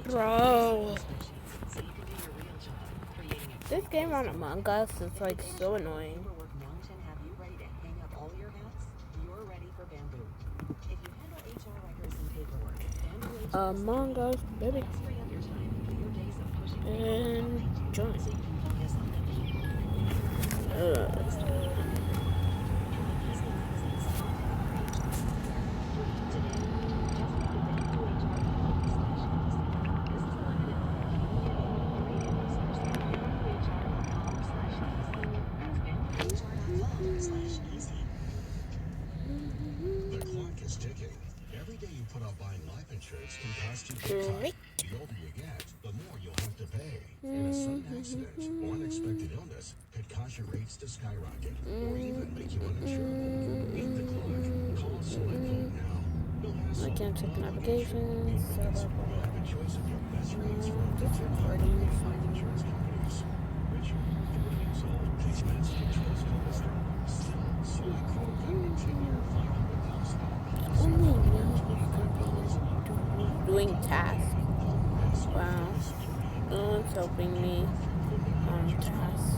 Bro. This game on Among Us is like so annoying. Among Us, baby. And join. The clock is ticking. Every day you put off buying life insurance can cost you big time. The older you get, the more you'll have to pay. And a sudden accident or unexpected illness could cause your rates to skyrocket or even make you uninsurable. Beat the clock. Call Select Quote now. I can't check notifications. Have a choice of your best rates from up to 10 life insurance companies. Richard, 40 years old, takes meds to control his cholesterol. Still, Select Quote got a 10-year, $500,000. Only me doing tasks. Wow. No one's helping me on tasks.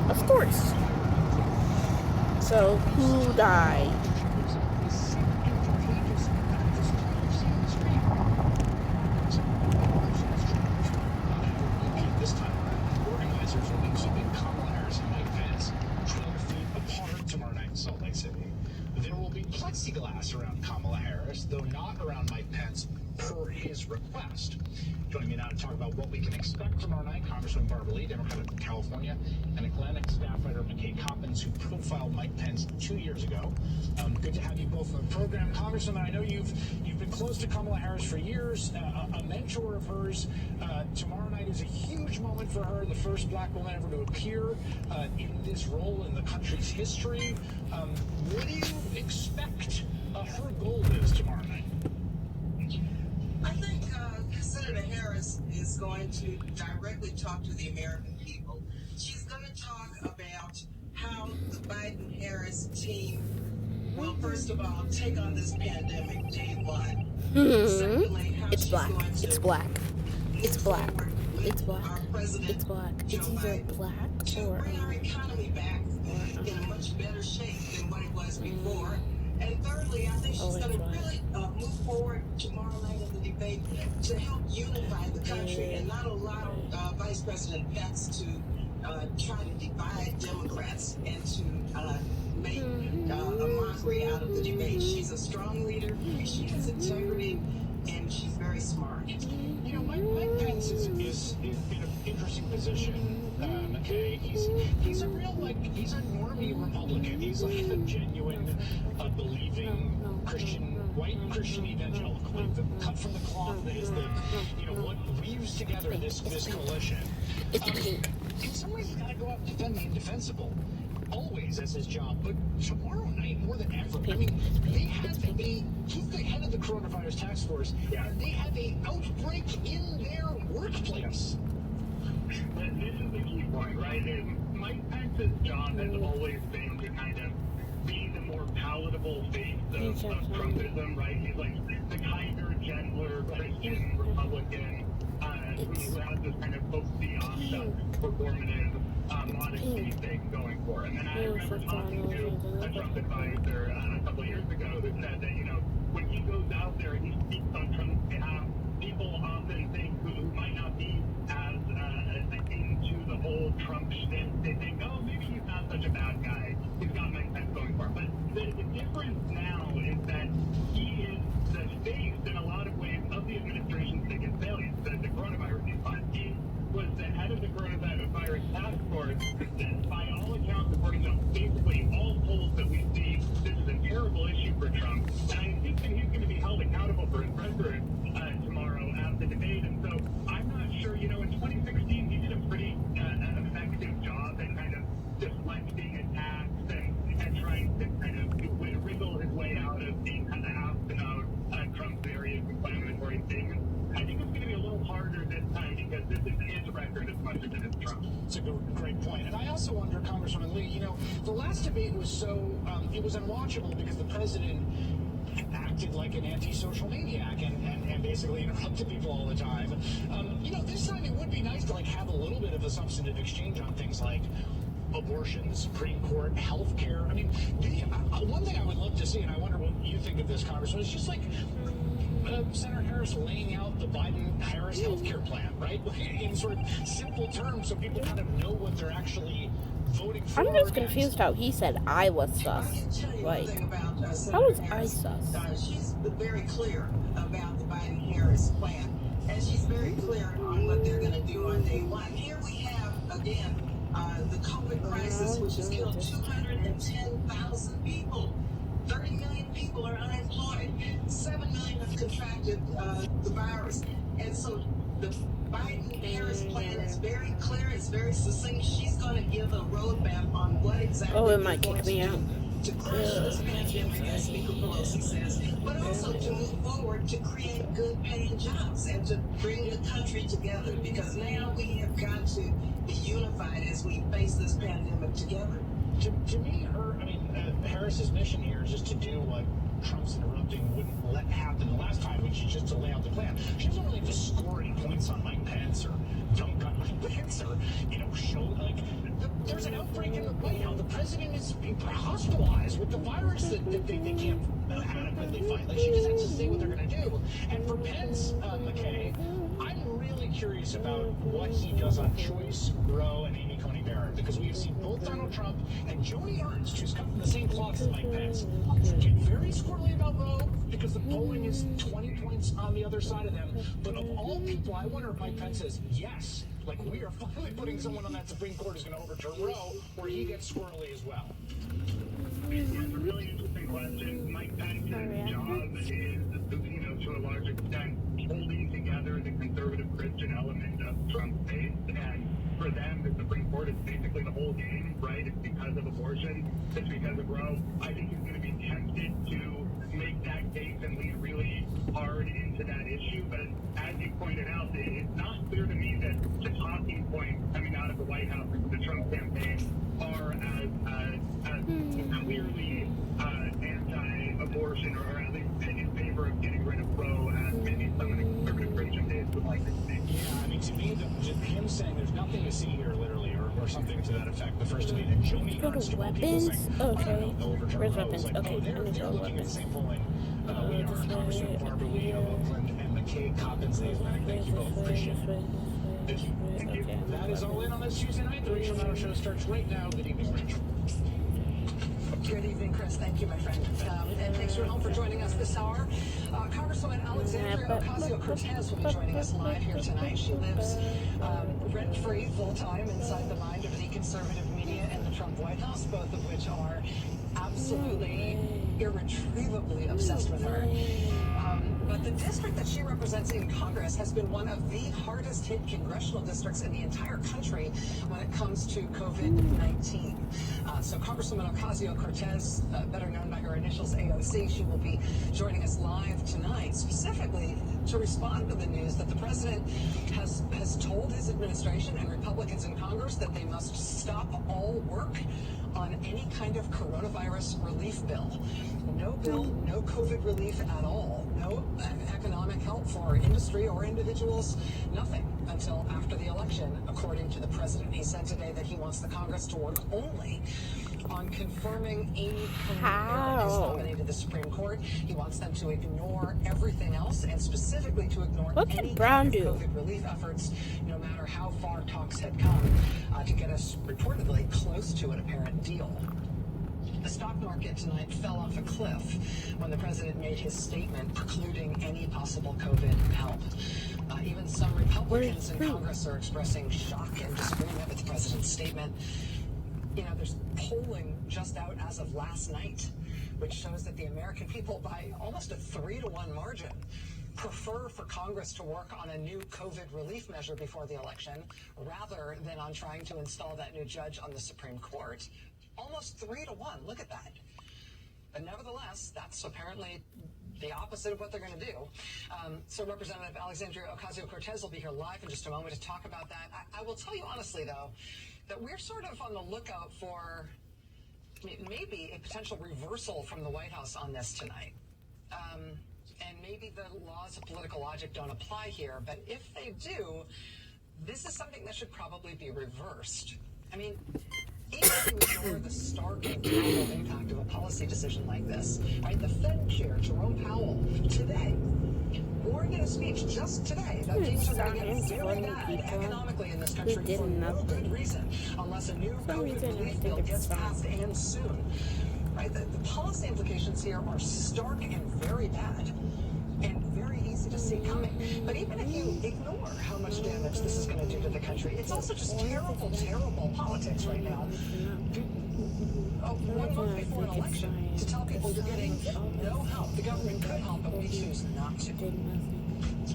Of course. So, who died? This time, organizers will be keeping Kamala Harris and Mike Pence 12 feet apart tomorrow night in Salt Lake City. There will be plexiglass around Kamala Harris, though not around Mike Pence, per his request. Joining me now to talk about what we can expect tomorrow night, Congresswoman Barbara Lee, Democrat of California, and Atlantic staff writer McKay Coppins, who profiled Mike Pence 2 years ago. Good to have you both on the program. Congresswoman, I know you've been close to Kamala Harris for years, a mentor of hers. Tomorrow night is a huge moment for her, the first black woman ever to appear in this role in the country's history. What do you expect her goal is tomorrow night? I think Senator Harris is going to directly talk to the American people. She's going to talk about how the Biden-Harris team will, first of all, take on this pandemic day one. Secondly, how It's she's black. going to It's black. It's black. forward with It's black. our president, It's black. Joe It's either Biden, black to or bring our economy back in a much better shape than what it was before. And thirdly, I think she's going to really move forward tomorrow night in the debate to help unify the country and not allow Vice President Pence to try to divide Democrats and to make a mockery out of the debate. She's a strong leader, she has integrity, and she's very smart. You know, Mike Pence is in an interesting position, McKay. He's a real, he's a normie Republican. He's like a genuine, believing Christian, white Christian evangelical, like the cut from the cloth that is what weaves together this coalition. In some ways, he's got to go out and defend the indefensible. Always as his job, but tomorrow night more than ever. I mean, he's the head of the coronavirus task force. Yeah. They have an outbreak in their workplace. This is the key point, right? Mike Pence's job has always been to kind of be the more palatable face of Trumpism, right? He's like the kinder, gentler Christian Republican who has this kind of folksy, performative modesty thing going for him. And I remember talking to a Trump advisor a couple of years ago who said that, when he goes out there and he speaks on Trump's behalf, people often think who might not be as into the whole Trump shtick. They think, oh, maybe he's not such a bad guy. He's got Mike Pence going for him. But the difference now is that he is the face, in a lot of ways, of the administration's biggest failure, the coronavirus response. He was the head of the coronavirus task force, and by all accounts, according to basically all polls that we see, this is a terrible issue for Trump. And even he's going to be held accountable for his record tomorrow at the debate. And so I'm not sure, in 2016, he did a pretty effective job at kind of deflecting attacks and trying to kind of wriggle his way out of being kind of asked about Trump's various inflammatory statements. I think it's going to be a little harder this time because this is his record as much as it is Trump. It's a great point. And I also wonder, Congresswoman Lee, the last debate was it was unwatchable because the president acted like an antisocial maniac and basically interrupted people all the time. This time it would be nice to have a little bit of a substantive exchange on things like abortion, the Supreme Court, health care. I mean, one thing I would love to see, and I wonder what you think of this, Congressman, is just Senator Harris laying out the Biden-Harris healthcare plan, right? In sort of simple terms so people kind of know what they're actually voting for. I'm just confused how he said I was sus. Like, how was I sus? She's very clear about the Biden-Harris plan, and she's very clear on what they're going to do on day one. Here we have, again, the COVID crisis, which has killed 210,000 people. 30 million people are unemployed. 7 million have contracted the virus. And so the Biden-Harris plan is very clear. It's very succinct. She's going to give a roadmap on what exactly it might kick me out. To crush this pandemic, as Speaker Pelosi says, but also to move forward to create good paying jobs and to bring the country together, because now we have got to be unified as we face this pandemic together. To me, Harris's mission here is just to do what Trump's interrupting wouldn't let happen the last time, which is just to lay out the plan. She doesn't really just score any points on Mike Pence or dunk on Mike Pence or, show, there's an outbreak in the White House. The president is hospitalized with the virus that they can't adequately fight. She just has to say what they're going to do. And for Pence, McKay, I'm really curious about what he does on choice, Roe, and Amy Coney Barrett, because we have seen both Donald Trump and Joni Ernst, who's come from the same cloth as Mike Pence, get very squirrely about Roe because the polling is 20 points on the other side of them. But of all people, I wonder if Mike Pence says yes, we are finally putting someone on that Supreme Court who's going to overturn Roe, or he gets squirrely as well. It's a really interesting question. Mike Pence's job is, to a large extent, holding together the conservative Christian element of Trump's base. And for them, the Supreme Court is basically the whole game, right? It's because of abortion. It's because of Roe. I think he's going to be tempted to make that case and lean really hard into that issue. But as you pointed out, it's not clear to me that the talking points coming out of the White House and the Trump campaign are as clearly anti-abortion or at least in favor of getting rid of Roe as maybe some of the conservative Christian days would like to see. Yeah, to me, him saying there's nothing to see here, literally, or something to that effect. The first debate, and Joni Ernst, weapons? Okay. Where's weapons? Okay, they're looking at the same polling. We are Congressman Barbara Lee of Oakland and McKay Coppins. Thank you both. Appreciate it. Thank you. Okay. That is all in on this Tuesday night. The Rachel Maddow Show starts right now. Good evening, Rachel. Good evening, Chris. Thank you, my friend. And thanks for joining us this hour. Congresswoman Alexandria Ocasio-Cortez will be joining us live here tonight. She lives rent-free, full-time inside the mind of the conservative media and the Trump White House, both of which are absolutely irretrievably obsessed with her. But the district that she represents in Congress has been one of the hardest hit congressional districts in the entire country when it comes to COVID-19. So Congresswoman Ocasio-Cortez, better known by her initials AOC, she will be joining us live tonight, specifically to respond to the news that the president has told his administration and Republicans in Congress that they must stop all work on any kind of coronavirus relief bill. No bill, no COVID relief at all. No economic help for industry or individuals. Nothing until after the election, according to the president. He said today that he wants the Congress to work only on confirming Amy Coney Barrett is nominated to the Supreme Court. He wants them to ignore everything else, and specifically to ignore any kind of COVID relief efforts, no matter how far talks had come, to get us reportedly close to an apparent deal. The stock market tonight fell off a cliff when the president made his statement precluding any possible COVID help. Even some Republicans in Congress are expressing shock and disagreement with the president's statement. There's polling just out as of last night which shows that the American people, by almost a 3-to-1 margin, prefer for Congress to work on a new COVID relief measure before the election rather than on trying to install that new judge on the Supreme Court. Almost 3-to-1. Look at that. But nevertheless, that's apparently the opposite of what they're going to do. So Representative Alexandria Ocasio-Cortez will be here live in just a moment to talk about that. I will tell you honestly, though, that we're sort of on the lookout for maybe a potential reversal from the White House on this tonight. And maybe the laws of political logic don't apply here, but if they do, this is something that should probably be reversed. I mean, even if you ignore the stark and brutal impact of a policy decision like this, right? The Fed chair, Jerome Powell, today warned in a speech just today that things are going to get very bad economically in this country for no good reason, unless a new COVID relief bill gets passed and soon. Right? The policy implications here are stark and very bad, and very easy to see coming. But even if you ignore how much damage this is going to do to the country, it's also just terrible, terrible politics right now. 1 month before an election, to tell people you're getting no help. The government could help, but we choose not to.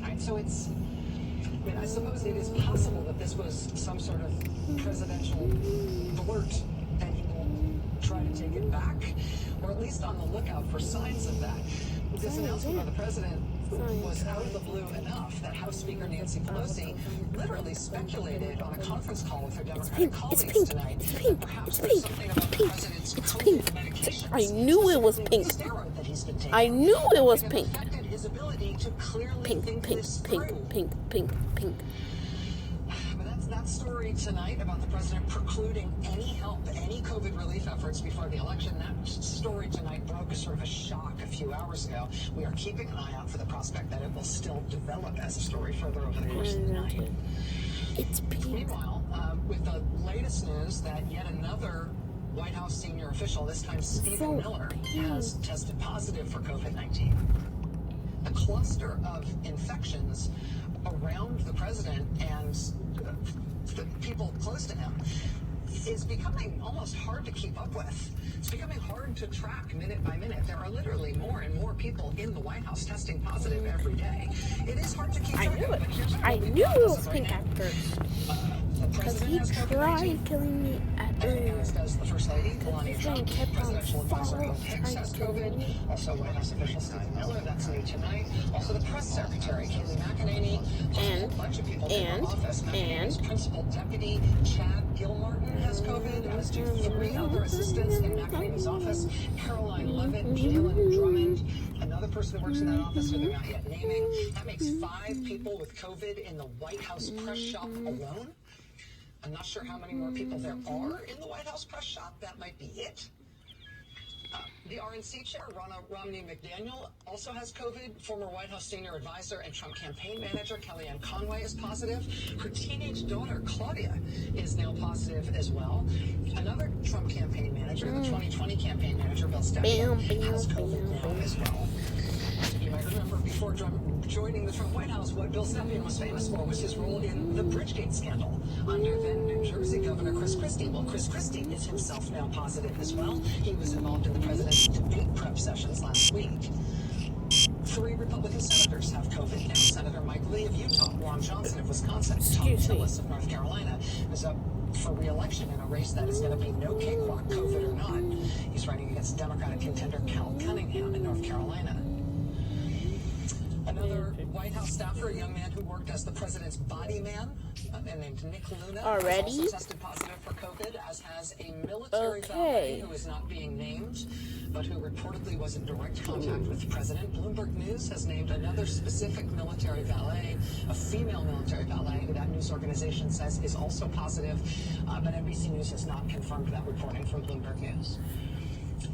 Right? So I suppose it is possible that this was some sort of presidential blurt, and he will try to take it back, or at least on the lookout for signs of that. This announcement by the president was out of the blue enough that House Speaker Nancy Pelosi literally speculated on a conference call with her Democratic colleagues tonight that perhaps there's something about the president's COVID medications. I knew it was pink. Steroid that he's been taking. I knew it was pink. Affected his ability to clearly Pink, think pink, this pink, through. pink, pink, pink. But that's that story tonight about the president precluding any help, any COVID relief efforts before the election. That story tonight broke as sort of a shock a few hours ago. We are keeping an eye out for the prospect that it will still develop as a story further over the course of the night. It's pink. Meanwhile, with the latest news that yet another White House senior official, this time Stephen Miller, has tested positive for COVID-19. A cluster of infections around the president and the people close to him is becoming almost hard to keep up with. It's becoming hard to track minute by minute. There are literally more and more people in the White House testing positive every day. It is hard to keep track of, but here's what I we've knew got it as was of right pink now. at first. The Because president he has COVID-19. tried killing me at As does the First Lady, Melania his Trump. name kept on Presidential advisor Bill falling, Hicks has trying to COVID. kill me. Also, White House official Stephen Miller, that's new tonight. Also, the press secretary, Kayleigh McEnany. Plus a whole bunch of people in her office. McEnany's principal deputy, Chad Gilmartin, has COVID, as do 3 other assistants in McEnany's office. Caroline Levitt, Jalen Drummond, another person who works in that office who they're not yet naming. That makes 5 people with COVID in the White House press shop alone. I'm not sure how many more people there are in the White House press shop. That might be it. The RNC chair, Romney McDaniel, also has COVID. Former White House senior advisor and Trump campaign manager Kellyanne Conway is positive. Her teenage daughter, Claudia, is now positive as well. Another Trump campaign manager, the 2020 campaign manager, Bill Stepien, has COVID now as well. You might remember before joining the Trump White House, what Bill Stepien was famous for was his role in the Bridgegate scandal under then New Jersey Governor Chris Christie. Well, Chris Christie is himself now positive as well. He was involved in the president's debate prep sessions last week. 3 Republican senators have COVID now. Senator Mike Lee of Utah, Ron Johnson of Wisconsin, Tom Tillis of North Carolina is up for re-election in a race that is going to be no cakewalk, COVID or not. He's running against Democratic contender Cal Cunningham in North Carolina. Another White House staffer, a young man who worked as the president's body man, named Nick Luna, Already? has also tested positive for COVID, as has a military valet who is not being named, but who reportedly was in direct contact with the president. Bloomberg News has named another specific military valet, a female military valet, who that news organization says is also positive, but NBC News has not confirmed that reporting from Bloomberg News.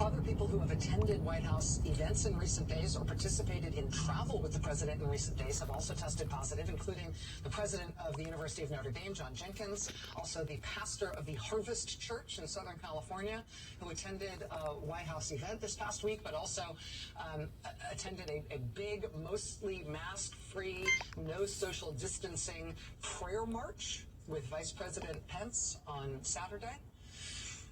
Other people who have attended White House events in recent days or participated in travel with the president in recent days have also tested positive, including the president of the University of Notre Dame, John Jenkins, also the pastor of the Harvest Church in Southern California, who attended a White House event this past week, but also attended a big, mostly mask-free, no social distancing prayer march with Vice President Pence on Saturday.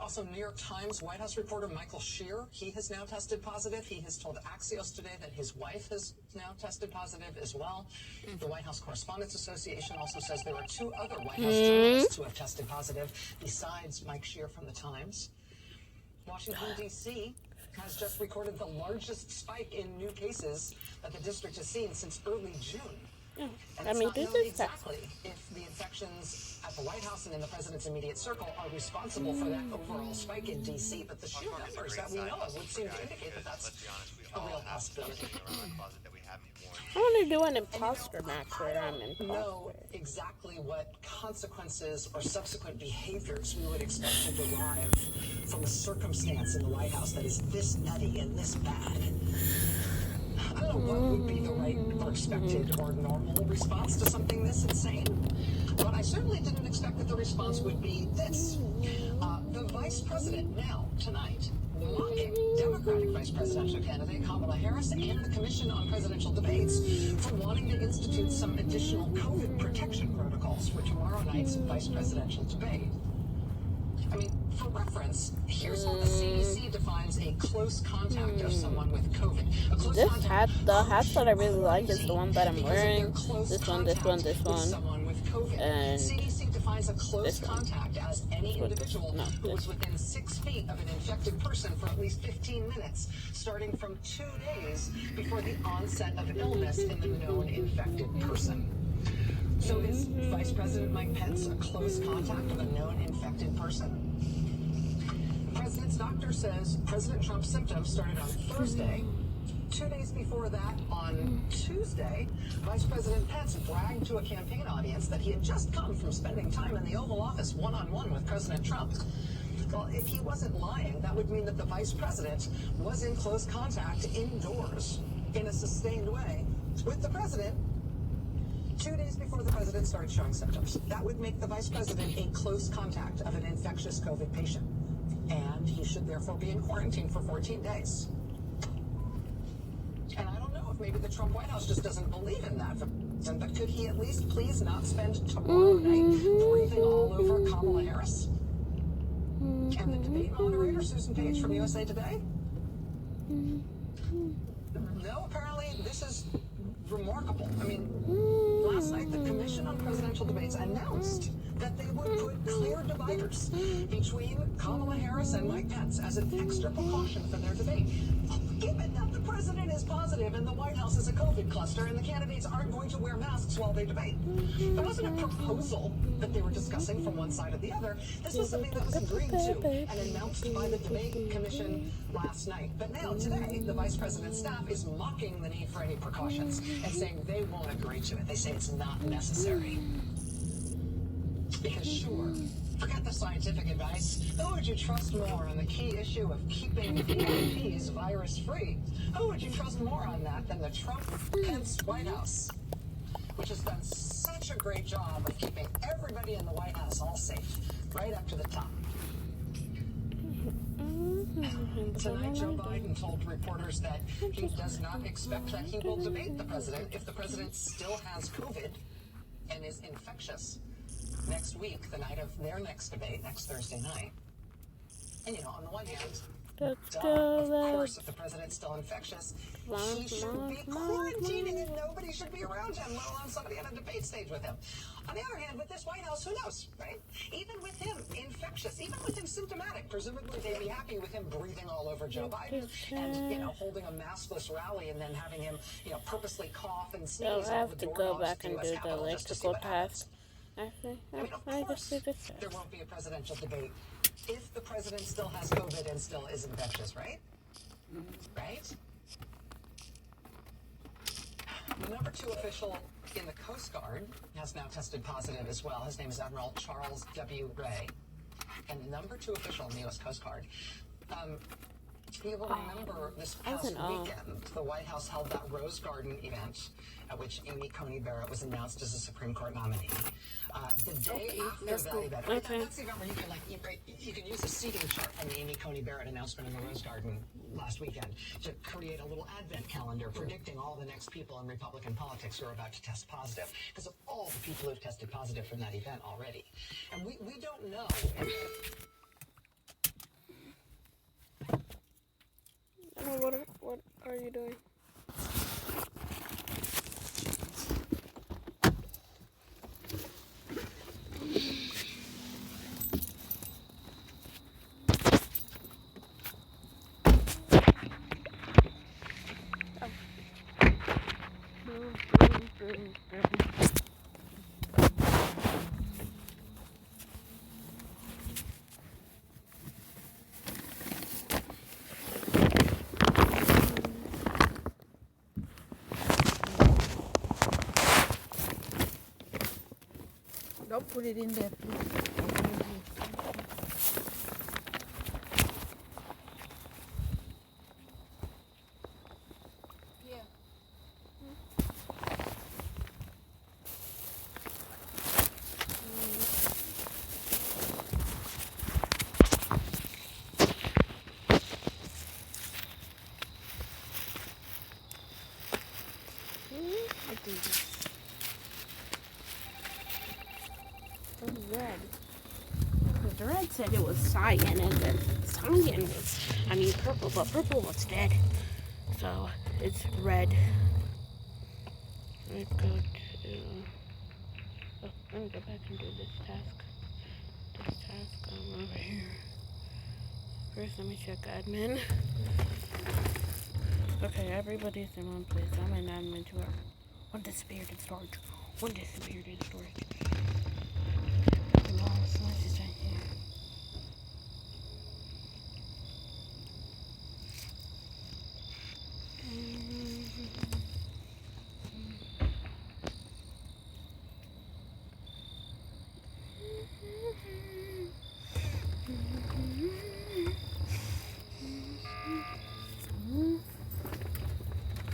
Also, New York Times White House reporter Michael Shear, he has now tested positive. He has told Axios today that his wife has now tested positive as well. The White House Correspondents Association also says there are 2 other White House journalists who have tested positive besides Mike Shear from the Times. Washington, D.C. has just recorded the largest spike in new cases that the district has seen since early June. And it's not known exactly if the infections at the White House and in the president's immediate circle are responsible for that overall spike in D.C., but the sheer numbers that we know of would seem to indicate that that's a real possibility. I want to do an imposter match where I'm imposter. Know exactly what consequences or subsequent behaviors we would expect to derive from a circumstance in the White House that is this nutty and this bad. I don't know what would be the right or expected or normal response to something this insane, but I certainly didn't expect that the response would be this. The vice president now, tonight, mocking Democratic vice presidential candidate Kamala Harris and the Commission on Presidential Debates for wanting to institute some additional COVID protection protocols for tomorrow night's vice presidential debate. I mean, for reference, here's how the CDC defines a close contact of someone with COVID. This hat, the hats that I really like is the one that I'm wearing. This one, and CDC defines a close contact as any individual who was within 6 feet of an infected person for at least 15 minutes, starting from 2 days before the onset of illness in the known infected person. So is Vice President Mike Pence a close contact of a known infected person? The president's doctor says President Trump's symptoms started on Thursday. 2 days before that, on Tuesday, Vice President Pence bragged to a campaign audience that he had just come from spending time in the Oval Office one-on-one with President Trump. Well, if he wasn't lying, that would mean that the vice president was in close contact indoors in a sustained way with the president 2 days before the president started showing symptoms. That would make the vice president a close contact of an infectious COVID patient. And he should therefore be in quarantine for 14 days. And I don't know if maybe the Trump White House just doesn't believe in that. But could he at least please not spend tomorrow night breathing all over Kamala Harris? And the debate moderator, Susan Page from USA Today? No, apparently this is remarkable. I mean, last night the Commission on Presidential Debates announced that they would put clear dividers between Kamala Harris and Mike Pence as an extra precaution for their debate. Given that the president is positive and the White House is a COVID cluster and the candidates aren't going to wear masks while they debate. There wasn't a proposal that they were discussing from one side or the other. This was something that was agreed to and announced by the debate commission last night. But now, today, the vice president's staff is mocking the need for any precautions and saying they won't agree to it. They say it's not necessary. Because sure, forget the scientific advice. Who would you trust more on the key issue of keeping VIPs virus-free? Who would you trust more on that than the Trump-Pence White House, which has done such a great job of keeping everybody in the White House all safe, right up to the top? Tonight, Joe Biden told reporters that he does not expect that he will debate the president if the president still has COVID and is infectious next week, the night of their next debate, next Thursday night. And, you know, on the one hand, of course, if the president's still infectious, he should be quarantining and nobody should be around him, let alone somebody on a debate stage with him. On the other hand, with this White House, who knows, right? Even with him infectious, even with him symptomatic, presumably they'd be happy with him breathing all over Joe Biden and, you know, holding a maskless rally and then having him, you know, purposely cough and sneeze. So I have to go back and do the electrical task. Actually, I just do this. There won't be a presidential debate if the president still has COVID and still is infectious, right? Right? The number 2 official in the Coast Guard has now tested positive as well. His name is Admiral Charles W. Ray. And the number 2 official in the U.S. Coast Guard. You will remember this past weekend, the White House held that Rose Garden event at which Amy Coney Barrett was announced as a Supreme Court nominee. The day after that event, that's the event where you can, like, you can use the seating chart from the Amy Coney Barrett announcement in the Rose Garden last weekend to create a little advent calendar predicting all the next people in Republican politics who are about to test positive because of all the people who've tested positive from that event already. And we don't know. are you doing? Don't put it in there, please. Here. What's red? The red said it was cyan, and then cyan was, purple, but purple was dead. So it's red. Let's go to. Oh, let me go back and do this task. Over here. First, let me check admin. Okay, everybody's in one place. I'm in admin too. One disappeared in storage. Come on, so much is right here.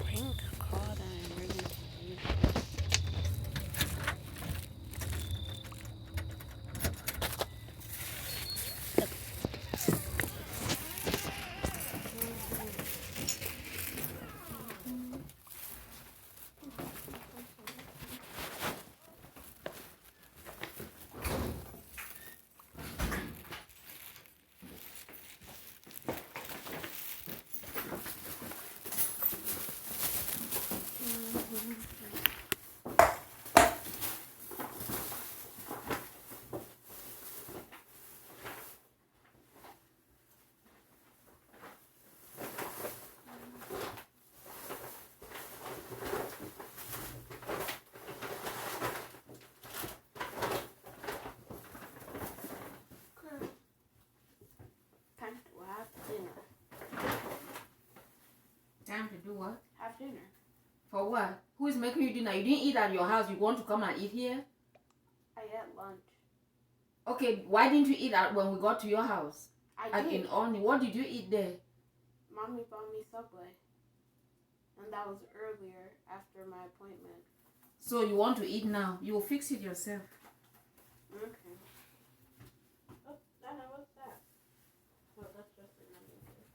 Pink card, I'm ready to use. Time to have dinner. Time to do what? Have dinner. For what? Who is making you dinner? You didn't eat at your house. You want to come and eat here? I ate lunch. Okay, why didn't you eat at when we got to your house? I did. In Oni. What did you eat there? Mommy bought me Subway. And that was earlier after my appointment. So you want to eat now? You will fix it yourself. Okay. Oh, Nana, what's that? Oh, that's just another thing.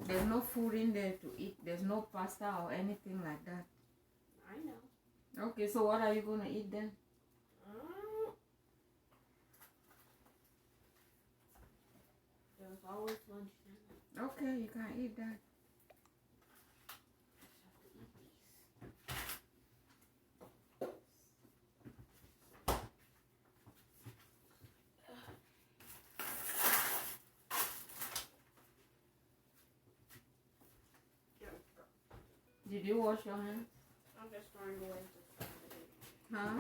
There's no food in there to eat. There's no pasta or anything like that. I know. Okay, so what are you going to eat then? There's always lunch then. Okay, you can eat that. Did you wash your hands? I'm just throwing away this. Huh?